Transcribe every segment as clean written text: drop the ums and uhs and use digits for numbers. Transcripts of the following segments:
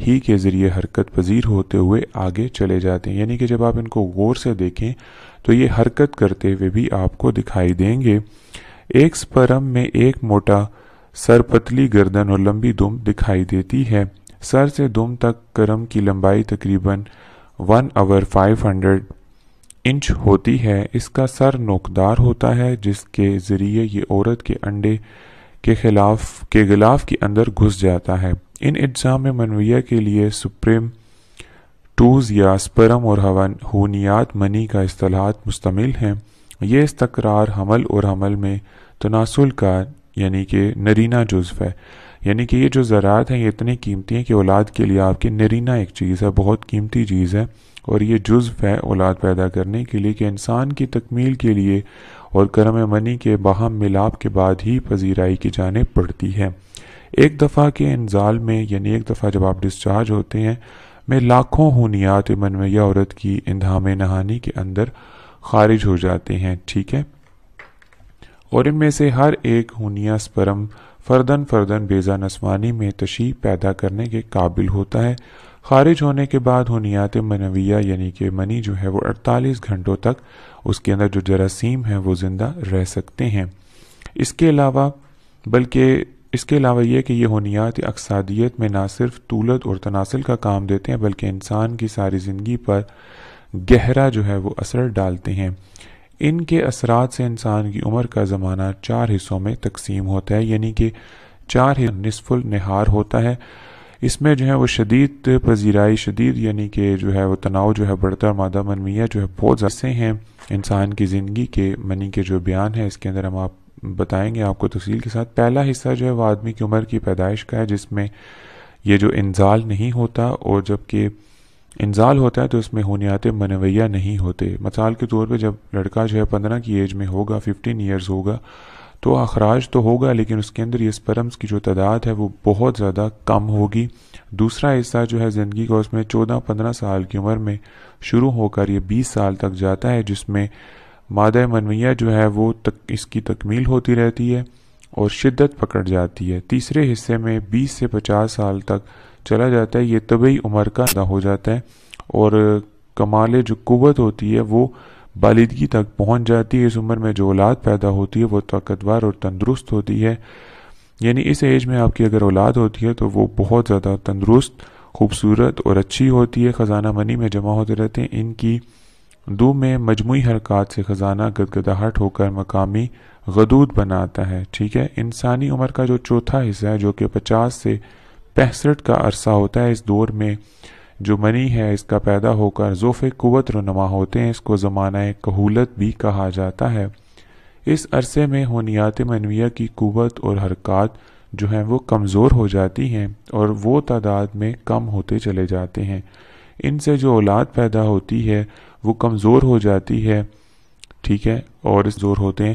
ہی کے ذریعے حرکت پذیر ہوتے ہوئے آگے چلے جاتے ہیں، یعنی کہ جب آپ ان کو غور سے دیکھیں تو یہ حرکت کرتے ہوئے بھی آپ کو دکھائی دیں گے۔ ایک سپرم میں ایک موٹا سر، پتلی گردن اور لمبی دم دکھائی دیتی ہے۔ سر سے دم تک کرم کی لمبائی تقریباً 1/500 انچ ہوتی ہے۔ اس کا سر نوکدار ہوتا ہے جس کے ذریعے یہ عورت کے انڈے کے غلاف کے اندر گھس جاتا ہے۔ ان اجسام منویہ کے لیے سپرم ٹوز یا سپرم اور ہونیات منی کا اصطلاحات مستعمل ہیں۔ یہ استقرار حمل اور حمل میں تناسل کا یعنی کہ نرینہ جزو ہے، یعنی کہ یہ جو ذرات ہیں یہ اتنی قیمتی ہیں کہ اولاد کے لیے آپ کی نرینہ ایک چیز ہے، بہت قیمتی چیز ہے، اور یہ جزو ہے اولاد پیدا کرنے کے لیے کہ انسان کی تکمیل کے لیے اور کرم منی کے باہم ملاپ کے بعد ہی پذیرائی کی جانب بڑھتی ہے۔ ایک دفعہ کے انزال میں یعنی ایک دفعہ جب آپ ڈسچارج ہوتے ہیں میں لاکھوں ہونیات منویہ عورت کی اندھام نہانی کے اندر خارج ہو جاتے ہیں، ٹھیک ہے، اور ان میں سے ہر ایک ہونیہ سپرم فردن بیضہ نسوانی میں تشیع پیدا کرنے کے قابل ہوتا ہے۔ خارج ہونے کے بعد ہونیات منویہ یعنی کہ منی جو ہے وہ 48 گھنٹوں تک اس کے اندر جو جراثیم ہیں وہ زندہ رہ سکتے ہیں۔ اس کے علاوہ یہ کہ یہ ہونیات اقصادیت میں نہ صرف طولت اور تناسل کا کام دیتے ہیں بلکہ انسان کی ساری زندگی پر گہرا جو ہے وہ اثر ڈالتے ہیں۔ ان کے اثرات سے انسان کی عمر کا زمانہ 4 حصوں میں تقسیم ہوتا ہے، یعنی کہ 4 نصف النہار ہوتا ہے۔ اس میں جو ہے وہ شدید پذیرائی، شدید یعنی کہ جو ہے وہ تناؤ جو ہے بڑھتا ہے، مادہ منویہ جو ہے بہت زیادہ ہیں انسان کی زندگی کے منی کے جو بیان ہے اس کے اندر ہم آپ بتائیں گے آپ کو تفصیل کے ساتھ۔ پہلا حصہ جو ہے وہ آدمی کی عمر کی پیدائش کا ہے جس میں یہ جو انزال نہیں ہوتا، اور جب کہ انزال ہوتا ہے تو اس میں ہونیات منویہ نہیں ہوتے۔ مثال کے طور پہ جب لڑکا جو ہے 15 کی ایج میں ہوگا، 15 ایئرز ہوگا، تو اخراج تو ہوگا لیکن اس کے اندر یہ سپرمز کی جو تعداد ہے وہ بہت زیادہ کم ہوگی۔ دوسرا حصہ جو ہے زندگی کا اس میں 14-15 سال کی عمر میں شروع ہو کر یہ 20 سال تک جاتا ہے جس میں مادہ منویہ جو ہے وہ اس کی تکمیل ہوتی رہتی ہے اور شدت پکڑ جاتی ہے۔ تیسرے حصے میں 20 سے 50 سال تک چلا جاتا ہے، یہ طبعی عمر کا ادا ہو جاتا ہے اور کمال جو قوت ہوتی ہے وہ بالغی تک پہنچ جاتی ہے۔ اس عمر میں جو اولاد پیدا ہوتی ہے وہ طاقتور اور تندرست ہوتی ہے، یعنی اس ایج میں آپ کی اگر اولاد ہوتی ہے تو وہ بہت زیادہ تندرست، خوبصورت اور اچھی ہوتی ہے، خزانہ منی میں جمع ہوتے رہتے ہیں۔ ان کی دو میں مجموعی حرکات سے خزانہ گدگداہٹ ہو کر مقامی غدود بناتا ہے، ٹھیک ہے۔ انسانی عمر کا جو چوتھا حصہ ہے جو کہ 50 سے 65 کا عرصہ ہوتا ہے، اس دور میں جو منی ہے اس کا پیدا ہو کر ذوف قوت رونما ہوتے ہیں، اس کو زمانہ کہولت بھی کہا جاتا ہے۔ اس عرصے میں ہونیات منویہ کی قوت اور حرکات جو ہیں وہ کمزور ہو جاتی ہیں اور وہ تعداد میں کم ہوتے چلے جاتے ہیں۔ ان سے جو اولاد پیدا ہوتی ہے وہ کمزور ہو جاتی ہے، ٹھیک ہے، اور اس زور ہوتے ہیں،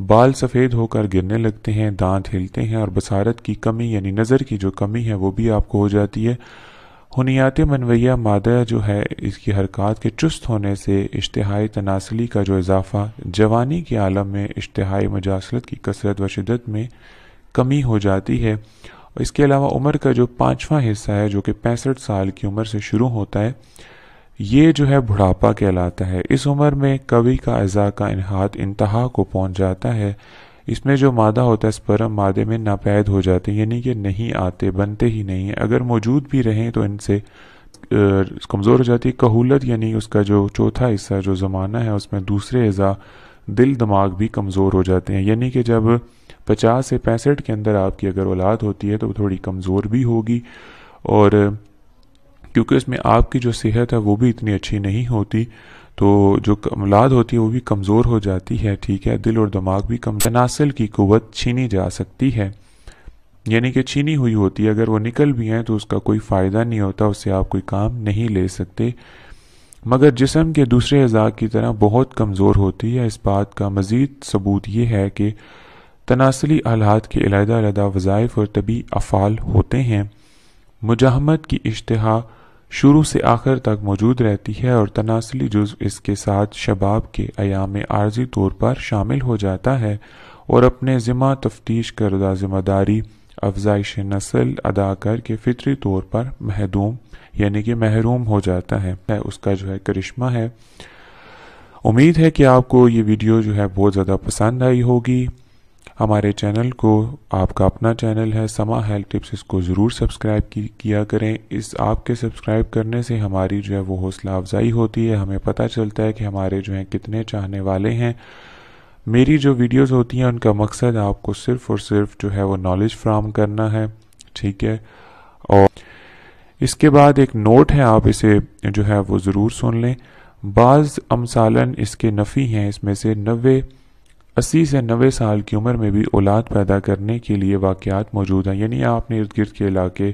بال سفید ہو کر گرنے لگتے ہیں، دانت ہلتے ہیں اور بصارت کی کمی یعنی نظر کی جو کمی ہے وہ بھی آپ کو ہو جاتی ہے۔ ہونیات منویہ مادہ جو ہے اس کی حرکات کے چست ہونے سے اشتہائی تناسلی کا جو اضافہ، جوانی کے عالم میں اشتہائی مجاصلت کی کثرت و شدت میں کمی ہو جاتی ہے۔ اور اس کے علاوہ عمر کا جو 5واں حصہ ہے جو کہ 65 سال کی عمر سے شروع ہوتا ہے، یہ جو ہے بڑھاپا کہلاتا ہے۔ اس عمر میں قوی کا اعضاء کا انحاط انتہا کو پہنچ جاتا ہے۔ اس میں جو مادہ ہوتا ہے سپرم مادے میں ناپید ہو جاتے ہیں، یعنی کہ نہیں آتے، بنتے ہی نہیں ہیں، اگر موجود بھی رہیں تو ان سے کمزور ہو جاتی ہے۔ کہولت یعنی اس کا جو چوتھا حصہ جو زمانہ ہے اس میں دوسرے اعضاء دل دماغ بھی کمزور ہو جاتے ہیں، یعنی کہ جب 50 سے 65 کے اندر آپ کی اگر اولاد ہوتی ہے تو وہ تھوڑی کمزور بھی ہوگی، اور کیونکہ اس میں آپ کی جو صحت ہے وہ بھی اتنی اچھی نہیں ہوتی تو جو اولاد ہوتی ہے وہ بھی کمزور ہو جاتی ہے، ٹھیک ہے، دل اور دماغ بھی تناسل کی قوت چھینی جا سکتی ہے، یعنی کہ چھینی ہوئی ہوتی ہے، اگر وہ نکل بھی ہیں تو اس کا کوئی فائدہ نہیں ہوتا، اس سے آپ کوئی کام نہیں لے سکتے، مگر جسم کے دوسرے اعضاء کی طرح بہت کمزور ہوتی ہے۔ اس بات کا مزید ثبوت یہ ہے کہ تناسلی آلات کے علیحدہ علیحدہ وظائف اور طبی افعال ہوتے ہیں۔ مجاہمت کی اشتہا شروع سے آخر تک موجود رہتی ہے اور تناسلی جزو اس کے ساتھ شباب کے ایام میں عارضی طور پر شامل ہو جاتا ہے اور اپنے ذمہ تفتیش کردہ ذمہ داری افزائش نسل ادا کر کے فطری طور پر محدوم یعنی کہ محروم ہو جاتا ہے، اس کا جو ہے کرشمہ ہے۔ امید ہے کہ آپ کو یہ ویڈیو جو ہے بہت زیادہ پسند آئی ہوگی۔ ہمارے چینل کو، آپ کا اپنا چینل ہے سما ہیلتھ ٹپس، اس کو ضرور سبسکرائب کیا کریں۔ اس آپ کے سبسکرائب کرنے سے ہماری جو ہے وہ حوصلہ افزائی ہوتی ہے، ہمیں پتہ چلتا ہے کہ ہمارے جو ہیں کتنے چاہنے والے ہیں۔ میری جو ویڈیوز ہوتی ہیں ان کا مقصد آپ کو صرف اور صرف جو ہے وہ نالج فراہم کرنا ہے، ٹھیک ہے۔ اور اس کے بعد ایک نوٹ ہے، آپ اسے جو ہے وہ ضرور سن لیں۔ بعض امثالاً اس کے نفی ہیں، اس میں سے 80 سے 90 سال کی عمر میں بھی اولاد پیدا کرنے کے لیے واقعات موجود ہیں، یعنی آپ نے ارد گرد کے علاقے